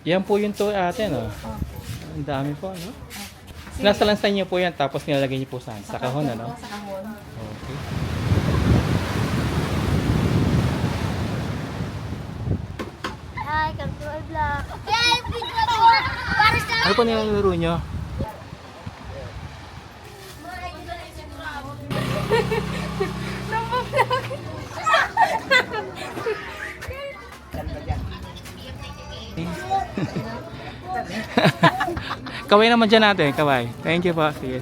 Yan po yung toy ate, no? Opo. Ang dami po, no? Nasa lansan niyo po yan, tapos nilalagay niyo po saan? Sa kahon, ano? Sa kahon. Okay. Hi, come to my vlog. Yay, video ko! Para sa... Ano po nilalaro niyo? Kaway naman dyan natin, kaway. Thank you po. Sige.